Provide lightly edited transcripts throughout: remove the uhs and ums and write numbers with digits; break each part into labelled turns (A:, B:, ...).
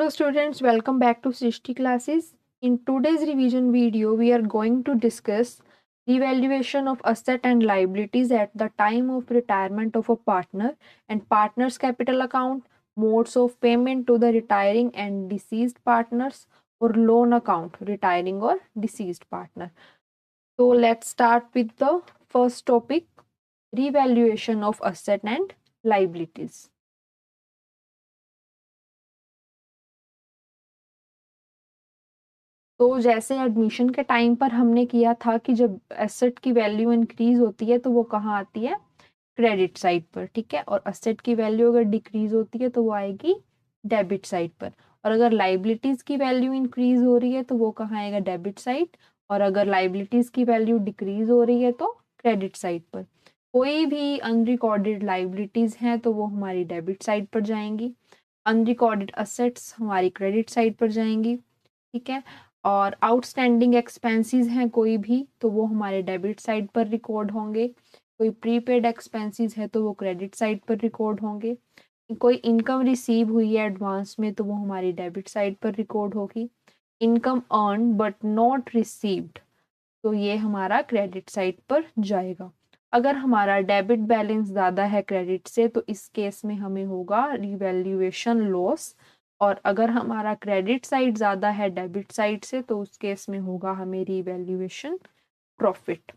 A: Hello students, welcome back to Srishti classes. In today's revision video, we are going to discuss revaluation of asset and liabilities at the time of retirement of a partner and partner's capital account, modes of payment to the retiring and deceased partners, or loan account, retiring or deceased partner. So let's start with the first topic, revaluation of asset and liabilities. तो जैसे admission के time पर हमने किया था कि जब asset की वैल्यू इंक्रीज होती है तो वो कहाँ आती है, क्रेडिट साइड पर, ठीक है। और एसेट की वैल्यू अगर डिक्रीज होती है तो वो आएगी डेबिट साइड पर। और अगर लाइबिलिटीज की वैल्यू इंक्रीज हो रही है तो वो कहाँ आएगा, डेबिट साइड। और अगर लाइबिलिटीज की वैल्यू डिक्रीज हो रही है तो क्रेडिट साइड पर। कोई भी अनरिकॉर्डेड लाइबिलिटीज हैं तो वो हमारी डेबिट साइड पर जाएंगी, अनरिकॉर्डेड असेट्स हमारी क्रेडिट साइड पर जाएंगी, ठीक है। और आउटस्टैंडिंग एक्सपेंसेस हैं कोई भी तो वो हमारे डेबिट साइड पर रिकॉर्ड होंगे, कोई प्रीपेड एक्सपेंसेस है तो वो क्रेडिट साइड पर रिकॉर्ड होंगे, कोई इनकम रिसीव हुई है एडवांस में तो वो हमारी डेबिट साइड पर रिकॉर्ड होगी, income earn but not received तो ये हमारा क्रेडिट साइड पर जाएगा। अगर हमारा डेबिट बैलेंस ज़्यादा है क्रेडिट से तो इस केस में हमें होगा रिवैल्यूएशन लॉस। और अगर हमारा क्रेडिट साइड ज़्यादा है डेबिट साइड से तो उस केस में होगा हमें रिवैल्यूएशन प्रॉफिट।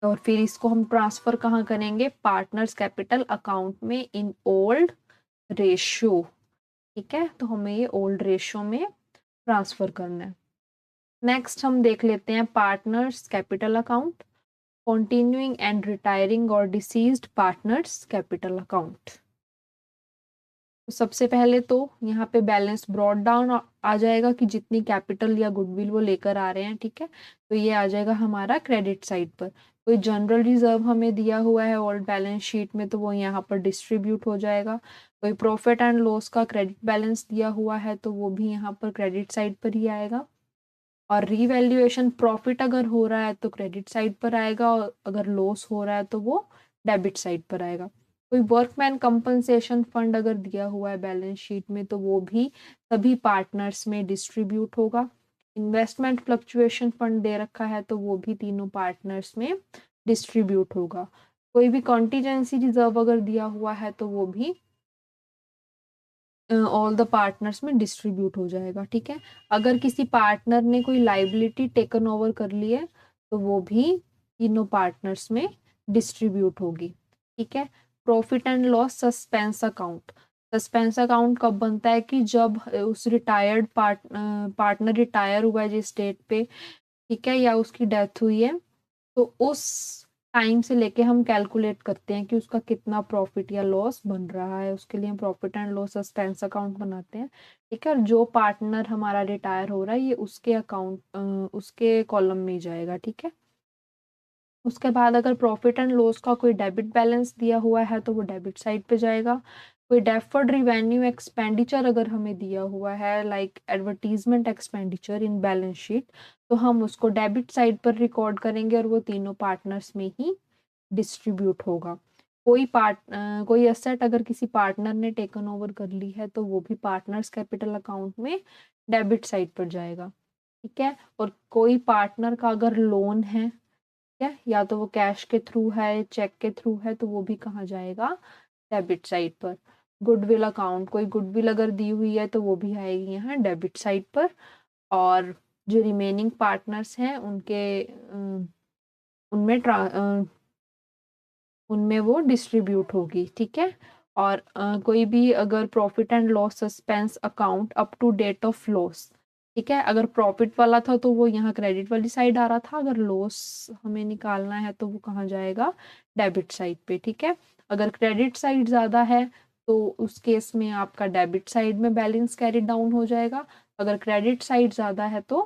A: और फिर इसको हम ट्रांसफर कहाँ करेंगे, पार्टनर्स कैपिटल अकाउंट में इन ओल्ड रेशियो, ठीक है। तो हमें ये ओल्ड रेशियो में ट्रांसफर करना है। नेक्स्ट हम देख लेते हैं partners capital account, continuing and retiring or deceased partners capital account। तो सबसे पहले तो यहाँ पे बैलेंस ब्रॉड डाउन आ जाएगा कि जितनी कैपिटल या गुडविल वो लेकर आ रहे हैं, ठीक है। तो ये आ जाएगा हमारा क्रेडिट साइड पर। कोई जनरल रिजर्व हमें दिया हुआ है ओल्ड बैलेंस शीट में तो वो यहाँ पर डिस्ट्रीब्यूट हो जाएगा। कोई प्रॉफिट एंड लॉस का क्रेडिट बैलेंस दिया हुआ है तो वो भी यहाँ पर क्रेडिट साइड पर ही आएगा। और रीवैल्यूएशन प्रॉफिट अगर हो रहा है तो क्रेडिट साइड पर आएगा और अगर लॉस हो रहा है तो वो डेबिट साइड पर आएगा। कोई वर्कमैन कंपनसेशन फंड अगर दिया हुआ है बैलेंस शीट में तो वो भी सभी पार्टनर्स में डिस्ट्रीब्यूट होगा। इन्वेस्टमेंट फ्लक्चुएशन फंड दे रखा है तो वो भी तीनों पार्टनर्स में डिस्ट्रीब्यूट होगा। कोई भी कॉन्टीजेंसी रिजर्व अगर दिया हुआ है तो वो भी ऑल द पार्टनर्स में डिस्ट्रीब्यूट हो जाएगा, ठीक है। अगर किसी पार्टनर ने कोई लाइबिलिटी टेकन ओवर कर ली है तो वो भी तीनों पार्टनर्स में डिस्ट्रीब्यूट होगी, ठीक है। Profit and loss suspense account, suspense account कब बनता है कि जब उस रिटायर्ड पार्टनर रिटायर हुआ है जिस डेट पे, ठीक है, या उसकी डेथ हुई है तो उस टाइम से लेके हम कैलकुलेट करते हैं कि उसका कितना प्रॉफिट या लॉस बन रहा है। उसके लिए हम profit and loss suspense account बनाते हैं, ठीक है। और जो पार्टनर हमारा रिटायर हो रहा है ये उसके अकाउंट उसके कॉलम में जाएगा, ठीक है। उसके बाद अगर प्रॉफिट एंड लॉस का कोई डेबिट बैलेंस दिया हुआ है तो वो डेबिट साइड पे जाएगा। कोई डेफर्ड रिवेन्यू एक्सपेंडिचर अगर हमें दिया हुआ है like advertisement expenditure in balance sheet तो हम उसको डेबिट साइड पर रिकॉर्ड करेंगे और वो तीनों पार्टनर्स में ही डिस्ट्रीब्यूट होगा। कोई एसेट अगर किसी पार्टनर ने टेकन ओवर कर ली है तो वो भी पार्टनर्स कैपिटल अकाउंट में डेबिट साइड पर जाएगा, ठीक है। और कोई पार्टनर का अगर लोन है, या तो वो कैश के थ्रू है, चेक के थ्रू है तो वो भी कहाँ जाएगा, डेबिट साइड पर। गुडविल अकाउंट, कोई गुडविल अगर दी हुई है तो वो भी आएगी यहाँ डेबिट साइड पर। और जो रिमेनिंग पार्टनर्स हैं उनमें वो डिस्ट्रीब्यूट होगी, ठीक है। और कोई भी अगर profit and loss suspense account up to date of loss, ठीक है, अगर प्रॉफिट वाला था तो वो यहाँ क्रेडिट वाली साइड आ रहा था, अगर लॉस हमें निकालना है तो वो कहाँ जाएगा, डेबिट साइड पे, ठीक है। अगर क्रेडिट साइड ज़्यादा है तो उस केस में आपका डेबिट साइड में बैलेंस कैरी डाउन हो जाएगा। अगर क्रेडिट साइड ज़्यादा है तो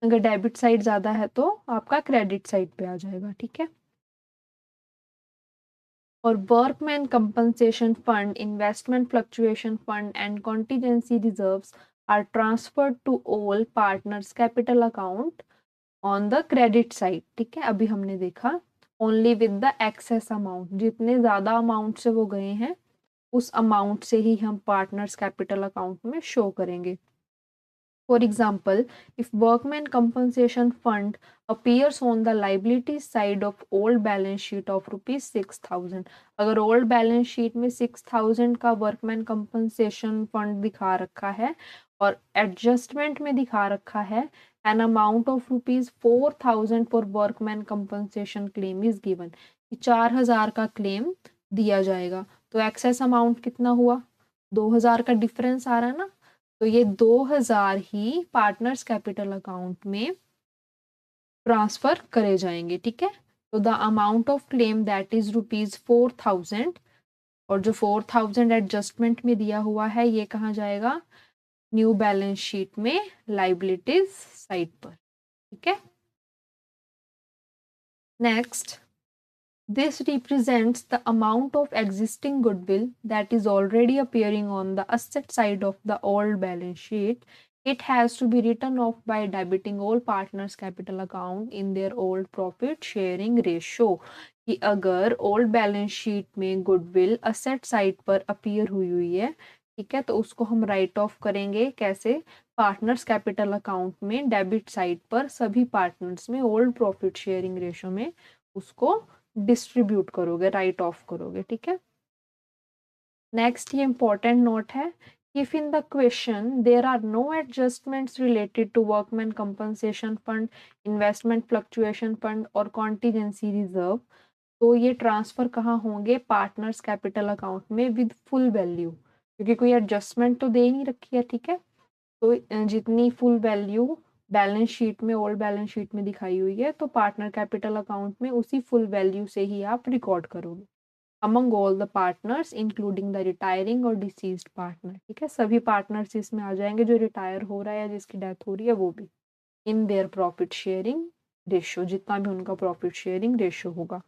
A: अगर डेबिट साइड ज़्यादा है तो आपका क्रेडिट साइड पे आ जाएगा, ठीक है। और workman compensation fund, investment fluctuation fund and contingency reserves are transferred to all partners capital account on the credit side, ठीक है। अभी हमने देखा only with the excess amount, जितने ज्यादा अमाउंट से वो गए हैं उस अमाउंट से ही हम पार्टनर्स कैपिटल अकाउंट में शो करेंगे। For example, if workman compensation fund appears on the liability side of old balance sheet of rupees 6,000, अगर old balance sheet में 6,000 का workman compensation fund दिखा रखा है और adjustment में दिखा रखा है an amount of rupees 4,000 for workman compensation claim is given, 4,000 का claim दिया जाएगा, तो excess amount कितना हुआ, 2,000 का difference आ रहा है ना, तो ये 2,000 ही पार्टनर्स कैपिटल अकाउंट में ट्रांसफर करे जाएंगे। ठीक है, तो the amount of claim that is rupees 4,000 और जो 4,000 एडजस्टमेंट में दिया हुआ है ये कहाँ जाएगा, न्यू बैलेंस शीट में लाइबिलिटीज साइड पर। ठीक है, next, this represents the amount of existing goodwill that is already appearing on the asset side of the old balance sheet. It has to be written off by debiting all partners capital account in their old profit sharing ratio. कि अगर old balance sheet में goodwill asset side पर appear हुई है, ठीक है, तो उसको हम राइट ऑफ करेंगे कैसे, पार्टनर्स कैपिटल अकाउंट में डेबिट साइड पर सभी पार्टनर्स में ओल्ड प्रॉफिट शेयरिंग रेशो में उसको डिस्ट्रीब्यूट करोगे, राइट ऑफ करोगे। ठीक है, नेक्स्ट ये इंपॉर्टेंट नोट है, if in the question there are no adjustments related to workman compensation fund, investment fluctuation fund और कॉन्टीजेंसी रिजर्व, तो ये ट्रांसफर कहाँ होंगे, पार्टनर्स कैपिटल अकाउंट में विद फुल वैल्यू, क्योंकि कोई एडजस्टमेंट तो दे ही नहीं रखी है। ठीक है, तो जितनी फुल वैल्यू बैलेंस शीट में, ओल्ड बैलेंस शीट में दिखाई हुई है, तो पार्टनर कैपिटल अकाउंट में उसी फुल वैल्यू से ही आप रिकॉर्ड करोगे among all the partners including the retiring और डिसीज्ड पार्टनर। ठीक है, सभी पार्टनर्स इसमें आ जाएंगे, जो रिटायर हो रहा है या जिसकी डेथ हो रही है वो भी, in their profit sharing ratio, जितना भी उनका प्रॉफिट शेयरिंग रेशियो होगा।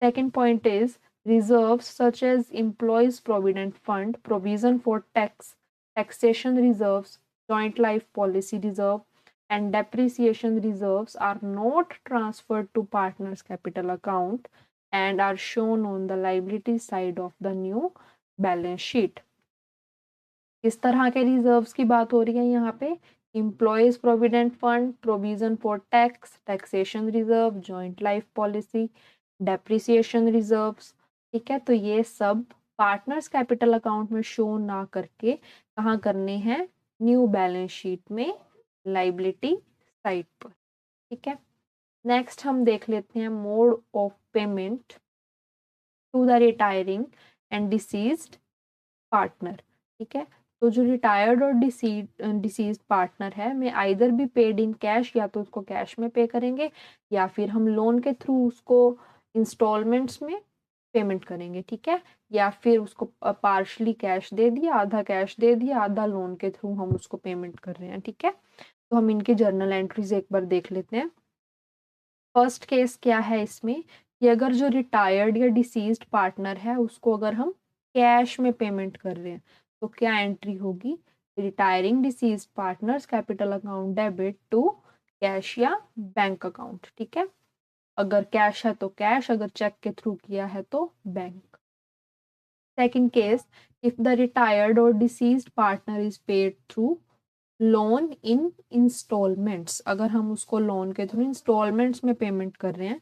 A: Second point is reserves such as employees provident fund, provision for taxation reserves, joint life policy reserve and depreciation reserves are not transferred to partners capital account and are shown on the liability side of the new balance sheet. किस तरह के reserves की बात हो रही है यहाँ पे, employees provident fund, provision for tax, taxation reserve, joint life policy, depreciation reserves. ठीक है, तो ये सब पार्टनर्स कैपिटल अकाउंट में शो ना करके कहाँ करने हैं, न्यू बैलेंस शीट में लाइबिलिटी साइड पर। ठीक है, नेक्स्ट हम देख लेते हैं mode of payment to the retiring and deceased partner. ठीक है, तो जो रिटायर्ड और डिसीज्ड पार्टनर है मैं आइदर भी पेड इन कैश, या तो उसको कैश में पे करेंगे या फिर हम लोन के थ्रू उसको इंस्टॉलमेंट्स में पेमेंट करेंगे। ठीक है, या फिर उसको पार्शली कैश दे दिया, आधा कैश दे दिया, आधा लोन के थ्रू हम उसको पेमेंट कर रहे हैं। ठीक है, तो हम इनकी जर्नल एंट्रीज एक बार देख लेते हैं। फर्स्ट केस क्या है इसमें, कि अगर जो रिटायर्ड या डिसीज्ड पार्टनर है उसको अगर हम कैश में पेमेंट कर रहे हैं तो क्या एंट्री होगी, retiring deceased partners capital account debit to cash या बैंक अकाउंट। ठीक है, अगर कैश है तो कैश, अगर चेक के थ्रू किया है तो bank. Second case, if the retired और deceased partner is paid through loan in instalments, अगर हम उसको लोन के थ्रू इंस्टॉलमेंट्स में पेमेंट कर रहे हैं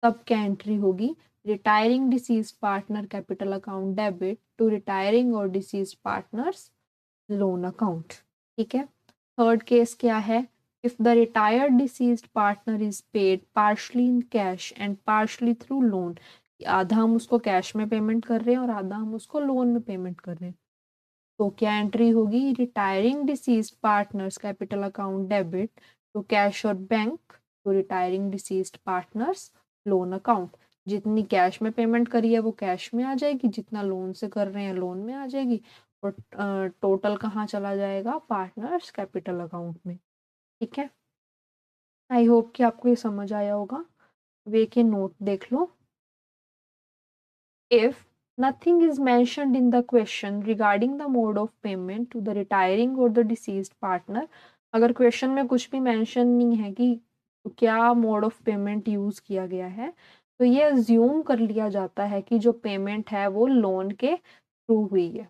A: तब क्या एंट्री होगी, retiring deceased partner capital account debit to retiring और डिसीज्ड पार्टनर्स लोन अकाउंट। ठीक है, थर्ड केस क्या है, if the retired deceased partner is paid partially in cash and partially through loan, आधा हम उसको कैश में पेमेंट कर रहे हैं और आधा हम उसको लोन में पेमेंट कर रहे हैं, तो क्या एंट्री होगी, retiring deceased partners capital account debit to cash और bank to retiring deceased partners loan account. जितनी कैश में पेमेंट करी है वो कैश में आ जाएगी, जितना लोन से कर रहे हैं लोन में आ जाएगी, और टोटल कहाँ चला जाएगा, पार्टनर्स कैपिटल अकाउंट में। ठीक है, आई होप कि आपको ये समझ आया होगा। वे के नोट देख लो। If nothing is mentioned in the question regarding the mode of payment to the retiring और द डिसीज्ड पार्टनर, अगर क्वेश्चन में कुछ भी मेंशन नहीं है कि क्या मोड ऑफ पेमेंट यूज किया गया है, तो ये अज्यूम कर लिया जाता है कि जो पेमेंट है वो लोन के थ्रू हुई है,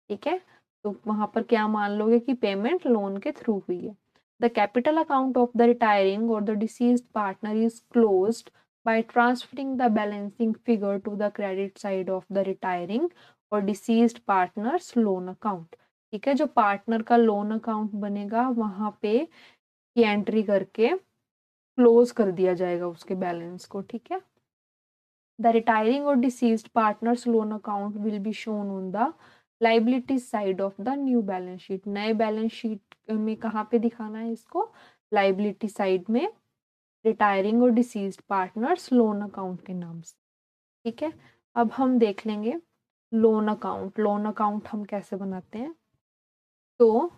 A: ठीक है। तो वहां पर क्या मान लोगे कि पेमेंट लोन के थ्रू हुई है। The capital account of the retiring और the deceased partner is closed by transferring the balancing figure to the credit side of the retiring और deceased partners loan account, ठीक है। जो पार्टनर का loan account बनेगा वहां पे की एंट्री करके क्लोज कर दिया जाएगा उसके बैलेंस को, ठीक है। द रिटायरिंग और deceased partners loan account will be shown on the liability side of the new balance sheet. नए बैलेंस शीट में कहाँ पे दिखाना है इसको, लाइबिलिटी साइड में, रिटायरिंग और डिसीज्ड पार्टनर्स लोन अकाउंट के नाम से, ठीक है। अब हम देख लेंगे लोन अकाउंट। लोन अकाउंट हम कैसे बनाते हैं। तो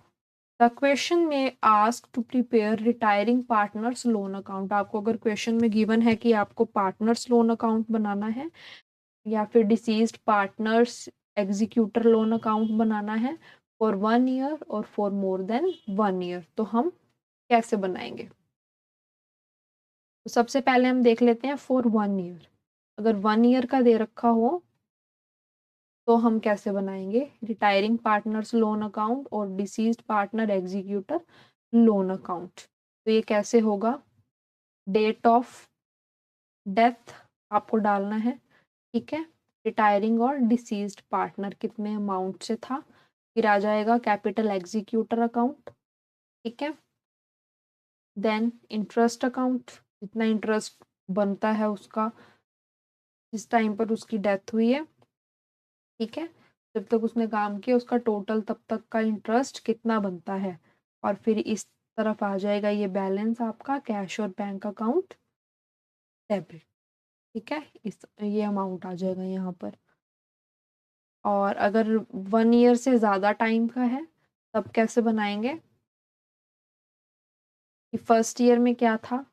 A: द क्वेश्चन में ask to prepare retiring partners loan account. आपको अगर क्वेश्चन में गिवन है कि आपको पार्टनर्स लोन अकाउंट बनाना है या फिर deceased partner's executor loan account बनाना है फॉर 1 ईयर और फॉर मोर देन 1 ईयर, तो हम कैसे बनाएंगे। तो सबसे पहले हम देख लेते हैं फॉर 1 ईयर। अगर 1 ईयर का दे रखा हो तो हम कैसे बनाएंगे, रिटायरिंग पार्टनर्स लोन अकाउंट और deceased partner executor loan account. तो ये कैसे होगा, डेट ऑफ डेथ आपको डालना है, ठीक है। रिटायरिंग और डिसीज्ड पार्टनर कितने अमाउंट से था, फिर आ जाएगा कैपिटल एग्जीक्यूटर अकाउंट, ठीक है। देन इंटरेस्ट अकाउंट, जितना इंटरेस्ट बनता है उसका जिस टाइम पर उसकी डेथ हुई है, ठीक है। जब तक उसने काम किया उसका टोटल तब तक का इंटरेस्ट कितना बनता है। और फिर इस तरफ आ जाएगा ये बैलेंस आपका कैश और बैंक अकाउंट डेबिट, ठीक है। ये अमाउंट आ जाएगा यहाँ पर। और अगर 1 ईयर से ज़्यादा टाइम का है तब कैसे बनाएंगे कि फर्स्ट ईयर में क्या था,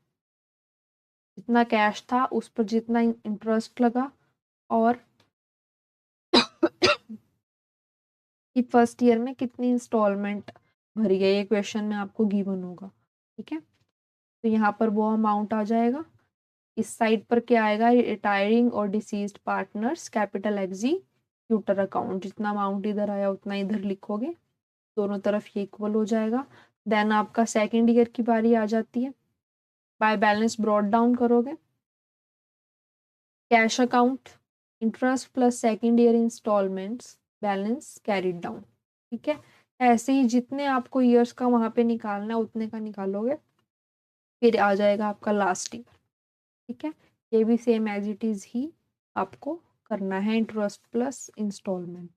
A: जितना कैश था उस पर जितना इंटरेस्ट लगा, और कि फर्स्ट ईयर में कितनी इंस्टॉलमेंट भरी है, ये क्वेश्चन में आपको गिवन होगा, ठीक है। तो यहाँ पर वो अमाउंट आ जाएगा। इस साइड पर क्या आएगा, रिटायरिंग और deceased partners capital executor account, जितना अमाउंट इधर आया उतना इधर लिखोगे, दोनों तरफ ये इक्वल हो जाएगा। देन आपका सेकेंड ईयर की बारी आ जाती है, बाय बैलेंस ब्रॉट डाउन करोगे, cash account interest plus second year instalments balance carried down, ठीक है। ऐसे ही जितने आपको ईयर्स का वहां पे निकालना है उतने का निकालोगे, फिर आ जाएगा आपका लास्ट ईयर, ठीक है। ये भी सेम एज इट इज ही आपको करना है, interest plus instalment.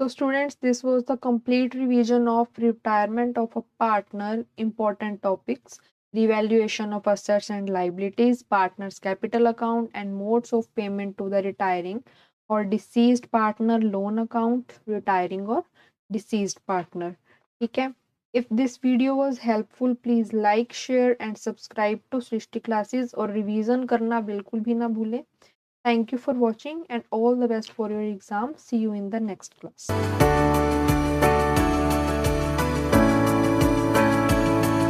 A: So students, this was the complete revision of retirement of a partner, important topics, revaluation of assets and liabilities, partner's capital account and modes of payment to the retiring or deceased partner loan account, retiring or deceased partner. ठीक है. If this video was helpful, please like, share and subscribe to Srishti classes और revision करना बिल्कुल भी ना भूलें. Thank you for watching and all the best for your exam. See you in the next class.